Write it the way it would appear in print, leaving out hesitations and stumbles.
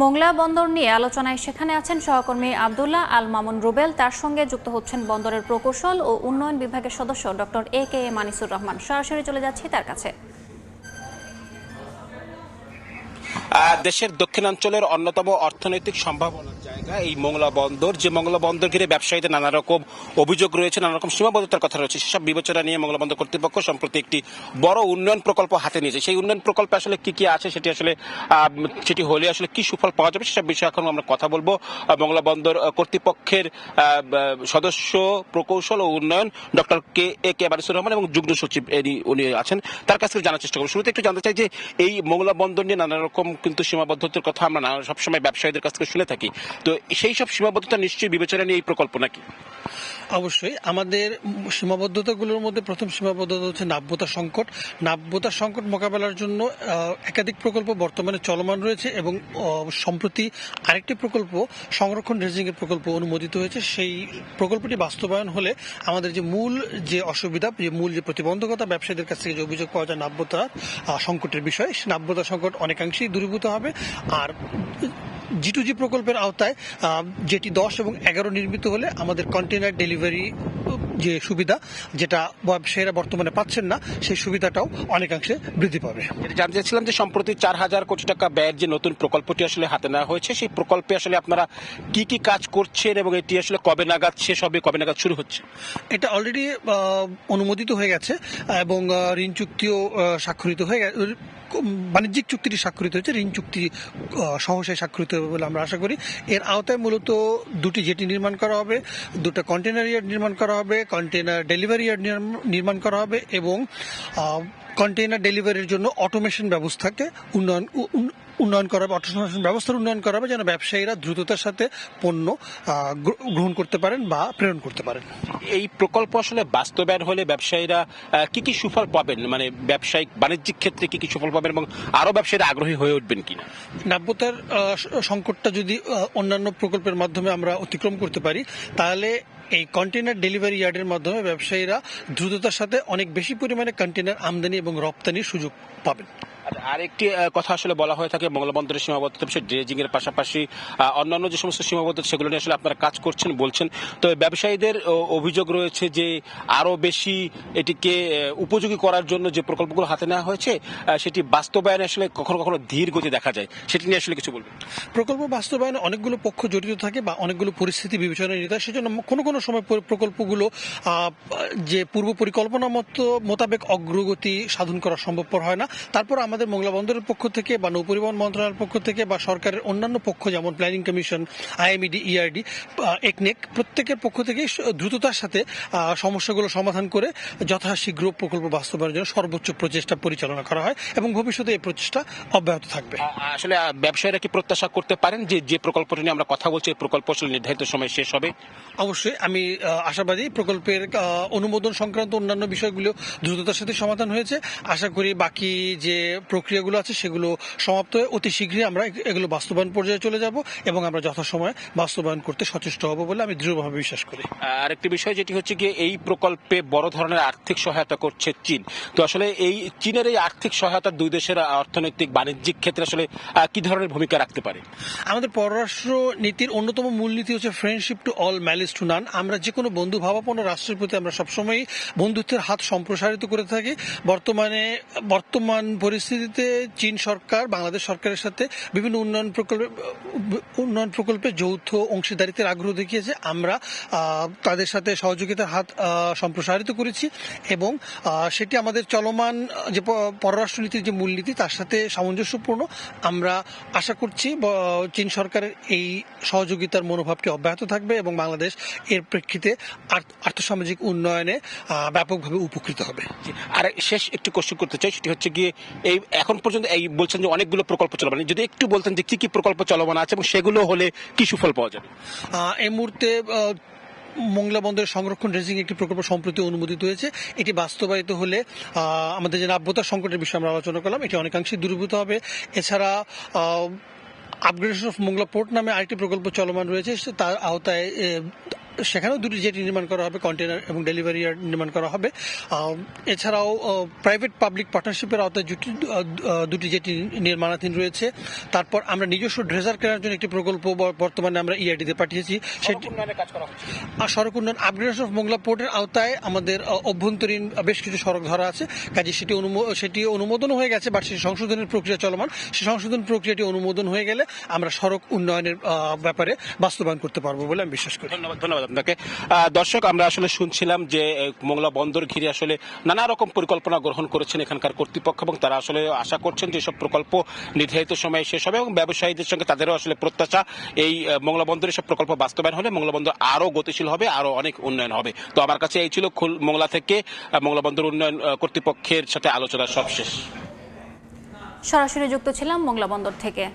মোংলা বন্দর নিয়ে আলোচনায় সেখানে আছেন সহকর্মী আব্দুল্লাহ আল মামুন রুবেল, তার সঙ্গে যুক্ত হচ্ছেন বন্দরের প্রকৌশল ও উন্নয়ন বিভাগের সদস্য ডক্টর এ মানিসুর রহমান। সরাসরি চলে যাচ্ছি তার কাছে। দেশের দক্ষিণাঞ্চলের অন্যতম অর্থনৈতিক সম্ভাবনার জায়গা এই মোংলা বন্দর, যে মোংলা বন্দর ঘিরে ব্যবসায়ীদের নানা রকম অভিযোগ রয়েছে, নানা রকম সীমাবদ্ধতার কথা রয়েছে। সেসব বিবেচনা নিয়ে মোংলা বন্দর কর্তৃপক্ষ সম্প্রতি একটি বড় উন্নয়ন প্রকল্প হাতে নিয়েছে। সেই উন্নয়ন প্রকল্পে আসলে কি কি আছে, সেটি হলে আসলে কি সুফল পাওয়া যাবে, সেসব বিষয়ে এখন আমরা কথা বলবো মোংলা বন্দর কর্তৃপক্ষের সদস্য প্রকৌশল ও উন্নয়ন ডক্টর কে মানিসুর রহমান এবং যুগ্ম সচিব উনি আছেন, তার কাছ থেকে জানার চেষ্টা করবো। শুরুতে একটু জানতে চাই যে এই মোংলা বন্দর নিয়ে নানা রকম কিন্তু সীমাবদ্ধতার কথা আমরা সবসময় ব্যবসায়ীদের কাছ থেকে শুনে থাকি, তো সেই সব সীমাবদ্ধতা নিশ্চয়ই বিবেচনা নিয়ে এই প্রকল্প নাকি? অবশ্যই আমাদের সীমাবদ্ধতাগুলোর মধ্যে প্রথম সীমাবদ্ধতা হচ্ছে নাব্যতা সংকট মোকাবেলার জন্য একাধিক প্রকল্প বর্তমানে চলমান রয়েছে এবং সম্প্রতি আরেকটি প্রকল্প সংরক্ষণ ড্রেজিং এর প্রকল্প অনুমোদিত হয়েছে। সেই প্রকল্পটি বাস্তবায়ন হলে আমাদের মূল অসুবিধা, মূল প্রতিবন্ধকতা, ব্যবসায়ীদের কাছ থেকে যে অভিযোগ পাওয়া যায় নাব্যতা সংকটের বিষয়, নাব্যতা সংকট অনেকাংশেই দূরীভূত হবে। আর G2G প্রকল্পের আওতায় যেটি 10 এবং 11 নির্মিত হলে আমাদের কন্টেইনার ডেলিভারি যে সুবিধা, যেটা ব্যবসায়ীরা বর্তমানে পাচ্ছেন না, সেই সুবিধাটাও অনেকাংশে বৃদ্ধি পাবে। জানতে চাচ্ছিলাম যে সম্প্রতি 4,000 কোটি টাকা ব্যয়ের যে নতুন প্রকল্পটি আসলে হাতে নেওয়া হয়েছে, সেই প্রকল্পে আসলে আপনারা কি কি কাজ করছেন এবং এটি আসলে কবে নাগাদ শেষ হবে, কবে নাগাদ শুরু হচ্ছে? এটা অলরেডি অনুমোদিত হয়ে গেছে এবং ঋণ চুক্তিও স্বাক্ষরিত হয়ে গেছে। বাণিজ্যিক চুক্তিটি স্বাক্ষরিত হয়েছে, ঋণ চুক্তি সহসায় স্বাক্ষরিত হবে বলে আমরা আশা করি। এর আওতায় মূলত দুটি জেটি নির্মাণ করা হবে, দুটো কন্টেনার ইয়ার্ড নির্মাণ করা হবে, কন্টেনার ডেলিভারি ইয়ার্ড নির্মাণ করা হবে এবং কন্টেইনার ডেলিভারির জন্য অটোমেশন ব্যবস্থাকে উন্নয়ন করা হবে, অটোমেশন ব্যবস্থার উন্নয়ন করা হবে, যেন ব্যবসায়ীরা দ্রুততার সাথে পণ্য গ্রহণ করতে পারেন বা প্রেরণ করতে পারেন। এই প্রকল্প আসলে বাস্তবায়ন হলে ব্যবসায়ীরা কি কি সুফল পাবেন, মানে ব্যবসায়িক বাণিজ্যিক ক্ষেত্রে কি কি সুফল পাবেন এবং আরো ব্যবসায়ীরা আগ্রহী হয়ে উঠবেন কিনা? নাব্যতার সংকটটা যদি অন্যান্য প্রকল্পের মাধ্যমে আমরা অতিক্রম করতে পারি, তাহলে এই কন্টেইনার ডেলিভারি ইয়ার্ডের মাধ্যমে ব্যবসায়ীরা দ্রুততার সাথে অনেক বেশি পরিমাণে কন্টেইনার আমদানি এবং রপ্তানির সুযোগ পাবেন। আরেকটি কথা আসলে বলা হয়ে থাকে মোংলা বন্দরের সীমাবদ্ধতা বিষয়ে, ড্রেজিং এর পাশাপাশি অন্যান্য যে সমস্ত সীমাবদ্ধতা সেগুলো নিয়ে আসলে আপনারা কাজ করছেন বলছেন, তো ব্যবসায়ীদের অভিযোগ রয়েছে যে আরো বেশি এটিকে উপযোগী করার জন্য যে প্রকল্পগুলো হাতে নেওয়া হয়েছে সেটি বাস্তবায়নে আসলে কখনো কখনো ধীর গতি দেখা যায়, সেটি নিয়ে আসলে কিছু বলবেন? প্রকল্প বাস্তবায়নে অনেকগুলো পক্ষ জড়িত থাকে বা অনেকগুলো পরিস্থিতি বিবেচনায় নিতে হয়, সেজন্য কোনো কোনো সময় প্রকল্পগুলো যে পূর্ব পরিকল্পনা মোতাবেক অগ্রগতি সাধন করা সম্ভবপর হয় না। তারপর আমাদের মোংলা বন্দরের পক্ষ থেকে বা নৌপরিবহন মন্ত্রণালয়ের পক্ষ থেকে বা সরকারের অন্যান্য পক্ষ যেমন প্ল্যানিং কমিশন, IMED, ERD, একনেক, প্রত্যেকের পক্ষ থেকে দ্রুততার সাথে সমস্যাগুলো সমাধান করে যথাশীঘ্র প্রকল্প বাস্তবায়নের জন্য সর্বোচ্চ প্রচেষ্টা পরিচালনা করা হয় এবং ভবিষ্যতে এই প্রচেষ্টা অব্যাহত থাকবে। আসলে ব্যবসায়ীরা কি প্রত্যাশা করতে পারেন যে যে প্রকল্পটি নিয়ে আমরা কথা বলছি এই প্রকল্প আসলে নির্ধারিত সময় শেষ হবে? অবশ্যই আমি আশাবাদী। প্রকল্পের অনুমোদন সংক্রান্ত অন্যান্য বিষয়গুলো দ্রুততার সাথে সমাধান হয়েছে। আশা করি বাকি যে প্রক্রিয়াগুলো আছে সেগুলো সমাপ্ত হয়ে অতি শীঘ্রই আমরা এগুলো বাস্তবায়ন পর্যায়ে চলে যাব এবং আমরা যথাসময়ে বাস্তবায়ন করতে সচেষ্ট হব বলে আমি দৃঢ়ভাবে বিশ্বাস করি। আরেকটি বিষয় যেটি হচ্ছে গিয়ে এই প্রকল্পে বড় ধরনের আর্থিক সহায়তা করছে চীন, তো আসলে এই চীনের এই আর্থিক সহায়তা দুই দেশের অর্থনৈতিক বাণিজ্যিক ক্ষেত্রে আসলে কি ধরনের ভূমিকা রাখতে পারে? আমাদের পররাষ্ট্র নীতির অন্যতম মূলনীতি হচ্ছে friendship to all, malice two নান। আমরা যে কোনো বন্ধু ভাবাপন্ন রাষ্ট্রের প্রতি আমরা সবসময় বন্ধুত্বের হাত সম্প্রসারিত করে থাকি। বর্তমান পরিস্থিতিতে চীন সরকার বাংলাদেশ সরকারের সাথে বিভিন্ন উন্নয়ন প্রকল্পে যৌথ অংশীদারিত্বের আগ্রহ দেখিয়েছে। আমরা তাদের সাথে সহযোগিতার হাত সম্প্রসারিত করেছি এবং সেটি আমাদের চলমান যে পররাষ্ট্রনীতির যে মূলনীতি তার সাথে সামঞ্জস্যপূর্ণ। আমরা আশা করছি চীন সরকারের এই সহযোগিতার মনোভাবটি অব্যাহত থাকবে এবং বাংলাদেশ এর প্রেক্ষিতে আর্থসামাজিক উন্নয়নে ব্যাপকভাবে উপকৃত হবে। আর শেষ একটু কোশ্চেন করতে চাই, সেটি হচ্ছে গিয়ে এই এখন পর্যন্ত এই বলছেন যে অনেকগুলো প্রকল্প চলমান, যদি একটু বলতেন যে কি কি প্রকল্প চলমান আছে এবং সেগুলো হলে কি সুফল পাওয়া যাবে? এই মুহূর্তে মোংলা বন্দরের সংরক্ষণ ড্রেজিং একটি প্রকল্প সম্প্রতি অনুমোদিত হয়েছে। এটি বাস্তবায়িত হলে আমাদের যে নাব্যতা সংকটের বিষয়ে আমরা আলোচনা করলাম এটি অনেকাংশে দূরীভূত হবে। এছাড়া আপগ্রেডেশন অফ মোংলা পোর্ট নামে আরেকটি প্রকল্প চলমান রয়েছে, তার আওতায় সেখানেও দুটি জেটি নির্মাণ করা হবে, কন্টেনার এবং ডেলিভারি ইয়ার্ড নির্মাণ করা হবে। এছাড়াও প্রাইভেট পাবলিক পার্টনারশিপের আওতায় দুটি জেটি নির্মাণাধীন রয়েছে। তারপর আমরা নিজস্ব ড্রেজার কেনার জন্য একটি প্রকল্প বর্তমানে আমরা ইআরডিতে পাঠিয়েছি। সেটি সড়ক উন্নয়ন আপগ্রেডেশন অফ মোংলা পোর্টের আওতায় আমাদের অভ্যন্তরীণ বেশ কিছু সড়ক ধরা আছে, কাজে সেটি অনুমোদন হয়ে গেছে, বাট সেই সংশোধনের প্রক্রিয়া চলমান। সেই সংশোধন প্রক্রিয়াটি অনুমোদন হয়ে গেলে আমরা সড়ক উন্নয়নের ব্যাপারে বাস্তবায়ন করতে পারবো বলে আমি বিশ্বাস করি। ধন্যবাদ আপনাকে। দর্শক, আমরা আসলে শুনছিলাম যে মোংলা বন্দর ঘিরে আসলে নানা রকম পরিকল্পনা গ্রহণ করেছেন এখানকার কর্তৃপক্ষ, এবং তারা আসলে আশা করছেন যে সব প্রকল্প নির্ধারিত সময়ে শেষ হবে, এবং ব্যবসায়ীদের সঙ্গে তাদেরও আসলে প্রত্যাশা এই মোংলা বন্দরের সব প্রকল্প বাস্তবায়ন হলে মোংলা বন্দর আরো গতিশীল হবে, আরো অনেক উন্নয়ন হবে। তো আমার কাছে এই ছিল মোংলা থেকে মোংলা বন্দর উন্নয়ন কর্তৃপক্ষের সাথে আলোচনা সবশেষ। সরাসরি যুক্ত ছিলাম মোংলা বন্দর থেকে।